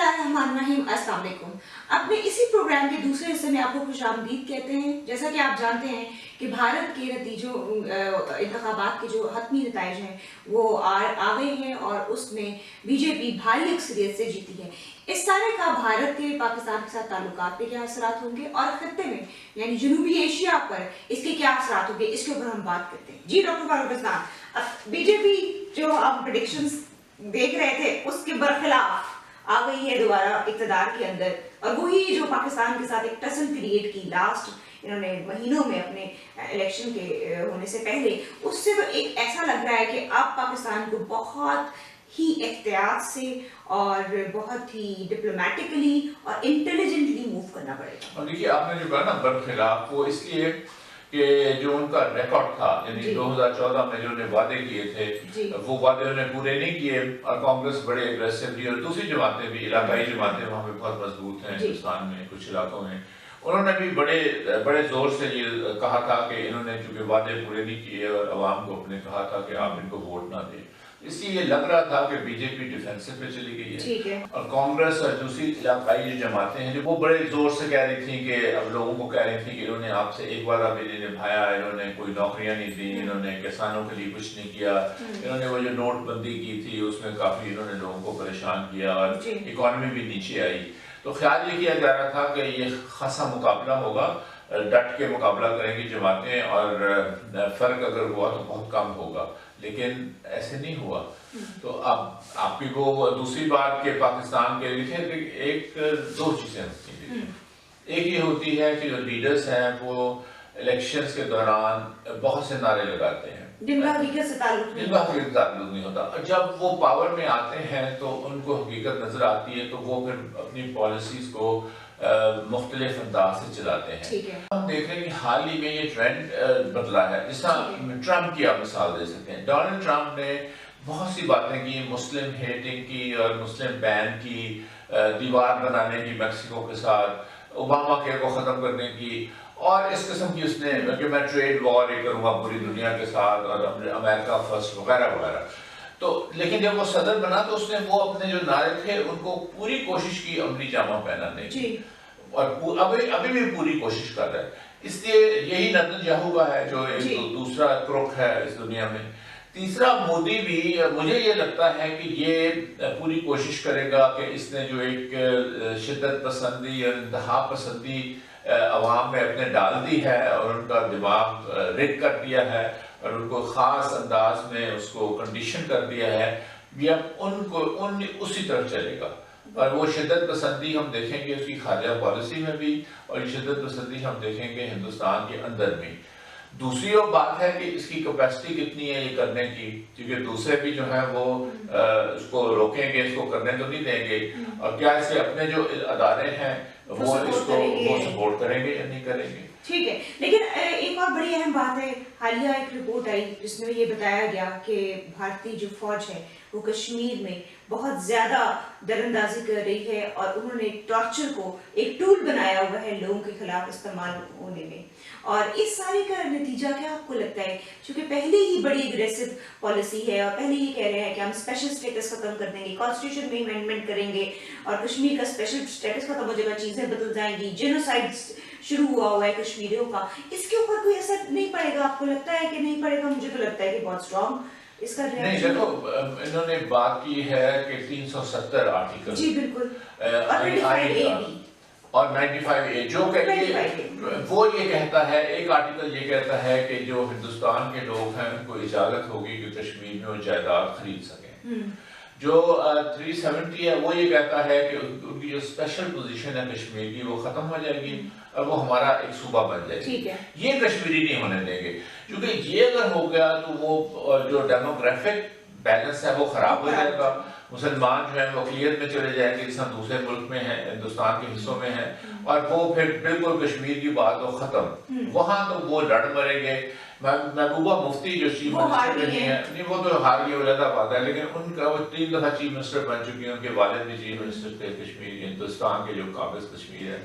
बिस्मिल्लाहिर्रहमानिर्रहीम, अस्सलाम वालेकुम। अपने इसी प्रोग्राम के दूसरे हिस्से में आपको खुशामदीद कहते हैं। जैसा कि आप जानते हैं कि भारत के इंतखाबात के जो हतमी नताइज हैं वो आ गए हैं और उसमें बीजेपी भारी अक्सरियत से जीती है। इस सारे का भारत के पाकिस्तान के साथ ताल्लुकात पे क्या असरात होंगे और खत्ते में यानी जनूबी एशिया पर इसके क्या असरात होंगे, इसके ऊपर हम बात करते हैं। जी डॉक्टर फारूक अस्लाम, अब बीजेपी जो आप प्रेडिक्शंस देख रहे थे उसके बरखिलाफ आ गई है दोबारा इक़्तिदार के अंदर, और वही जो पाकिस्तान के साथ एक टसल क्रिएट की लास्ट इन्होंने महीनों में अपने इलेक्शन के होने से पहले, उससे तो एक ऐसा लग रहा है कि अब पाकिस्तान को बहुत ही एहतियात से और बहुत ही डिप्लोमेटिकली और इंटेलिजेंटली मूव करना पड़ेगा। और देखिए, आपने जो कहा ना बरखिलाफ, वो इसलिए कि जो उनका रिकॉर्ड था, यानी 2014 में जो उन्हें वादे किए थे वो वादे उन्हें पूरे नहीं किए, और कांग्रेस बड़े एग्रेसिवली और दूसरी जमातें भी, इलाकाई जमातें वहाँ पे बहुत मजबूत हैं हिंदुस्तान में कुछ इलाकों में, उन्होंने भी बड़े जोर से ये कहा था कि इन्होंने चूंकि वादे पूरे नहीं किए और अवाम को अपने कहा था कि आप इनको वोट ना दें, इसलिए लग रहा था कि बीजेपी डिफेंसिव पे चली गई है। और कांग्रेस और दूसरी इलाकाई जो जमातें हैं जो वो बड़े जोर से कह रही थी कि अब लोगों को कह रही थी कि इन्होंने आपसे एक वादा भी नहीं निभाया, इन्होंने कोई नौकरियां नहीं दी, इन्होंने किसानों के लिए कुछ नहीं किया, इन्होंने वो जो नोटबंदी की थी उसमें काफी इन्होंने लोगों को परेशान किया और इकॉनमी भी नीचे आई। तो ख्याल ये किया जा रहा था कि ये खासा मुकाबला होगा, डट के मुकाबला करेंगी जमातें, और फर्क अगर हुआ तो बहुत कम होगा, लेकिन ऐसे नहीं हुआ। तो अब आपकी वो दूसरी बात के पाकिस्तान के लिए एक दो चीजें होती हैं। एक ये होती है कि जो लीडर्स हैं वो इलेक्शंस के दौरान बहुत से नारे लगाते हैं जिनका हकीकत से ताल्लुक नहीं होता, और जब वो पावर में आते हैं तो उनको हकीकत नजर आती है तो वो फिर अपनी पॉलिसीज को मुख्तलिफ अंदाज से चलाते हैं। हम देख रहे हैं कि हाल ही में ये ट्रेंड बदला है। जिस तरह ट्रम्प की आप मिसाल दे सकते हैं, डोनाल्ड ट्रम्प ने बहुत सी बातें की, मुस्लिम हेटिंग की और मुस्लिम बैन की, दीवार बनाने की मैक्सिको के साथ, ओबामा केयर को ख़त्म करने की, और इस किस्म की उसने कि मैं ट्रेड वॉर करूँगा पूरी दुनिया के साथ और अमेरिका फर्स्ट वगैरह वगैरह। तो लेकिन जब वो सदर बना तो उसने वो अपने जो नारे थे उनको पूरी कोशिश की अमली जामा पहनाने की, और अभी भी पूरी कोशिश कर रहा है। इसलिए यही नेतन्याहू का है जो एक दूसरा क्रुक है इस दुनिया में। तीसरा मोदी भी, मुझे ये लगता है कि ये पूरी कोशिश करेगा कि इसने जो एक शिद्दत पसंदी और इंतहा पसंदी अवाम में अपने डाल दी है और उनका दिमाग रिग कर दिया है और उनको ख़ास अंदाज में उसको कंडीशन कर दिया है, ये उसी तरफ चलेगा। और वो शिद्दत पसंदी हम देखेंगे उसकी खारिजा पॉलिसी में भी, और ये शिद्दत पसंदी हम देखेंगे हिंदुस्तान के अंदर भी। दूसरी और बात है कि इसकी कैपेसिटी कितनी है ये करने की, क्योंकि दूसरे भी जो है वो इसको रोकेंगे, इसको करने तो नहीं देंगे, और क्या इसके अपने जो अदारे हैं वो इसको सपोर्ट करेंगे या नहीं करेंगे। ठीक है, लेकिन एक और बड़ी अहम बात है, हालिया एक रिपोर्ट आई जिसमें ये बताया गया कि भारतीय जो फौज है वो कश्मीर में बहुत ज्यादा दरअंदाजी कर रही है और उन्होंने टॉर्चर को एक टूल बनाया हुआ है लोगों के खिलाफ इस्तेमाल होने में। और इस सारे का नतीजा क्या आपको लगता है, क्योंकि पहले ही बड़ी एग्रेसिव पॉलिसी है और पहले ही कह रहे हैं कि हम स्पेशल स्टेटस खत्म कर देंगे, कॉन्स्टिट्यूशन में अमेंडमेंट करेंगे और कश्मीर का स्पेशल स्टेटस खत्म हो जाएगा, चीजें बदल जाएंगी, जेनोसाइड शुरू हुआ है कश्मीरियों का, इसके ऊपर कोई असर नहीं पड़ेगा? आपको लगता है कि नहीं पड़ेगा? मुझे तो लगता है कि बहुत स्ट्रॉन्ग इसका नहीं। देखो, इन्होंने बात की है कि 370 आर्टिकल, जी बिल्कुल, और 95A जो कहती वो ये कहता है, एक आर्टिकल ये कहता है कि जो हिंदुस्तान के लोग हैं उनको इजाजत होगी कि कश्मीर में वो जायदाद खरीद सकें। जो 370 है वो ये कहता है कि उनकी जो स्पेशल पोजीशन है कश्मीर की वो खत्म हो जाएगी और वो हमारा एक सूबा बन जाएगी। ये कश्मीरी नहीं होने देंगे, क्योंकि ये अगर हो गया तो वो जो डेमोग्राफिक बैलेंस है वो खराब हो जाएगा। मुसलमान जो है वो अक़लियत में चले जाएंगे जिस तरह दूसरे मुल्क में है, हिंदुस्तान के हिस्सों में है, और वो फिर बिल्कुल कश्मीर की बात हो खत्म। वहां तो वो लड़ मरेंगे। महबूबा मुफ्ती जो चीफ मिनिस्टर नहीं है, नहीं वो तो हार गई, ज़्यादा बात है, लेकिन उनका वो 3 दफा चीफ मिनिस्टर बन चुकी है, उनके वालिद भी चीफ मिनिस्टर थे कश्मीर हिंदुस्तान के जो काबिज कश्मीर है।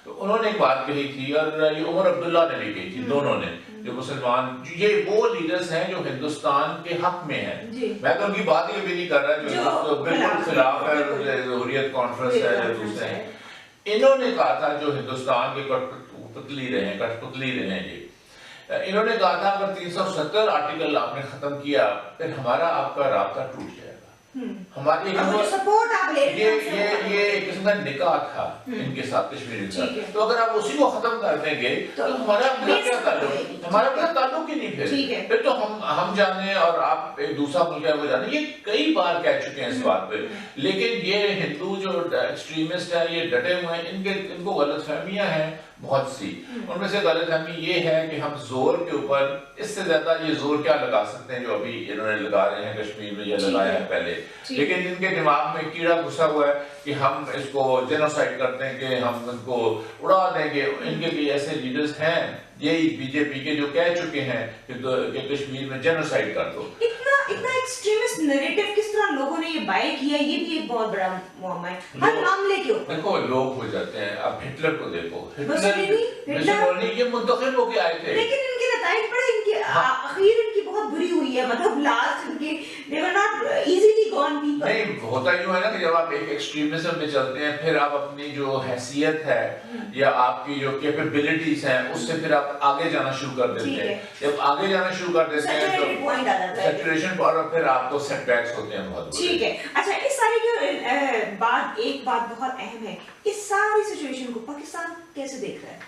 تو انہوں نے ایک بات کہی تھی اور یہ عمر عبداللہ نے بھی کہی تھی، دونوں نے، جو مسلمان، یہ وہ لیڈرز ہیں جو ہندوستان کے حق میں ہیں. میں تو ان کی بات ہی بھی نہیں کر رہا جو بالکل خلاف ہے، حریت کانفرنس ہے یا دوسرے ہیں. انہوں نے کہا تھا جو ہندوستان کے کٹ پتلی رہے ہیں انہوں نے کہا تھا اگر 370 آرٹیکل آپ نے ختم کیا پھر ہمارا آپ کا رابطہ ٹوٹ جائے گا. ہماری یہ قسم کا نکاح تھا ان کے ساتھ کشمیری کا. تو اگر آپ اسی کو ختم کر دیں گے تو ہمارا اپنا کیا تعلق، ہمارا اپنا تعلق ہی نہیں. پھر تو ہم جانے اور آپ ایک دوسرا ملک ہے وہ جانے. یہ کئی بار کہہ چکے ہیں اس بات پہ. لیکن یہ ہندو جو ایکسٹریمسٹ ہیں یہ ڈٹے ہوئے ہیں، ان کو غلط فہمیاں ہیں بہت سی. ان میں سے غلط فہمی یہ ہے کہ ہم زور کے اوپر اس سے زیادہ یہ زور کیا لگا سکتے ہیں جو ابھی انہوں نے لگا رہے ہیں کشمیر میں یا لگایا ہے پہلے. لیکن ان کے دماغ میں کیڑا گھسا ہوا ہے کہ ہم اس کو جینوسائیڈ کرتے ہیں کہ ہم ان کو اڑا دیں گے. ان کے بھی ایسے لیڈرز ہیں یہی بی جے پی کے جو کہہ چکے ہیں کہ کشمیر میں جینوسائیڈ کر دو. اتنا ایکسٹریمسٹ نریٹو کس طرح لوگوں نے یہ بائی کیا، یہ بھی ایک بہت بڑا معاملہ ہے ہر معاملے کے اوپر. دیکھو لوگ ہو جاتے ہیں. اب ہٹلر کو دیکھو، ہٹلر یہ منتخب ہو کے آئے تھے لیکن ان کے نتائج بڑے، ان کے اخیر ان کی بہت بری ہوئی ہے. مطلب لاسٹ ان کے they were not easily gone people. نہیں ہوتا یوں ہے نا کہ جب آپ ایک ایکسٹریمزم میں چلتے ہیں پھر آپ اپنی جو حیثیت ہے یا آپ کی جو کیپیبلٹیز ہیں اس سے پھر آپ آگے جانا شروع کر دیتے ہیں. جب آگے جانا شروع کر دیتے ہیں تو سیچوریشن پر پھر آپ کو سیٹ بیکس ہوتے ہیں بہت. ٹھیک ہے. اچھا اس ساری جو بات، ایک بات بہت اہم ہے، اس ساری سچویشن کو پاکستان کیسے دیکھ رہا ہے؟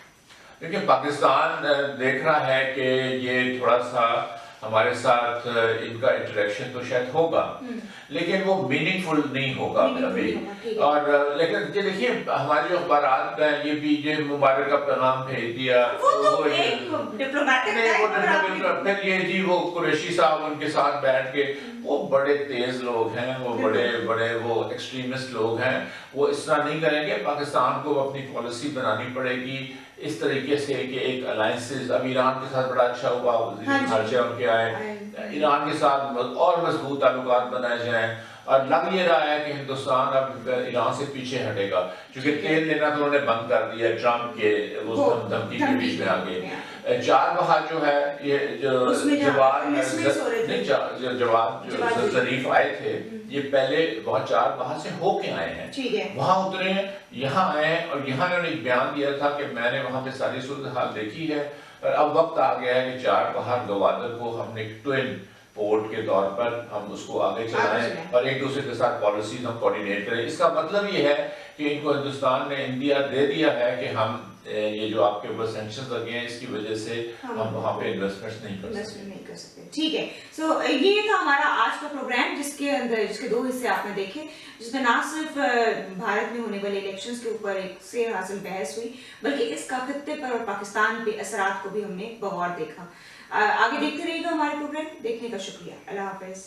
دیکھیں پاکستان دیکھ رہا ہے کہ یہ تھوڑا سا ہمارے ساتھ ان کا انٹریکشن تو شاید ہوگا لیکن وہ میننگ فل نہیں ہوگا ابھی. اور لیکن یہ دیکھیے ہماری جو اخبارات کا یہ بھی یہ مبارک کا پیغام بھیج دیا، پھر یہ جی وہ قریشی صاحب ان کے ساتھ بیٹھ کے، وہ بڑے تیز لوگ ہیں، وہ بڑے وہ ایکسٹریمسٹ لوگ ہیں. وہ اس طرح نہیں کریں گے. پاکستان کو اپنی پالیسی بنانی پڑے گی اس طریقے سے کہ ایک الائنسز، اب ایران کے ساتھ بڑا اچھا ہوا، وزیر خارجہ ان کے آئے، ایران کے ساتھ اور مضبوط تعلقات بنائے جائیں. اور لگ یہ رہا ہے کہ ہندوستان اب ایران سے پیچھے ہٹے گا کیونکہ تیل لینا تو انہوں نے بند کر دیا ٹرمپ کے دھمکی کے بیچ میں آگے. چار بہا جو ہے یہ جواد ظریف آئے تھے، یہ پہلے وہاں چار بہا سے ہو کے آئے ہیں، وہاں اترے ہیں، یہاں آئے ہیں اور یہاں انہوں نے ایک بیان دیا تھا کہ میں نے وہاں پہ ساری صورتحال دیکھی ہے اور اب وقت آ گیا ہے کہ چار بہا گوادر کو ہم نے ٹوئن پورٹ کے طور پر ہم اس کو آگے چلائیں اور ایک دوسرے کے ساتھ پالیسیز ہم کوارڈینیٹ کریں. اس کا مطلب یہ ہے کہ ان کو ہندوستان نے انڈیا دے دیا ہے کہ ہم یہ جو آپ کے اوپر سینکشنز لگے ہیں اس کی وجہ سے ہم وہاں پہ انویسٹمنٹس نہیں کر سکتے. ٹھیک ہے. سو یہ تھا ہمارا آج کا پروگرام جس کے دو حصے آپ نے دیکھے، جس میں نہ صرف بھارت میں ہونے والے الیکشنز کے اوپر ایک سے حاصل بحث ہوئی بلکہ اس کا خطے پر اور پاکستان پہ اثرات کو بھی ہم نے بغور دیکھا. آگے دیکھتے رہیے گا ہمارے پروگرام. دیکھنے کا شکریہ. اللہ حافظ.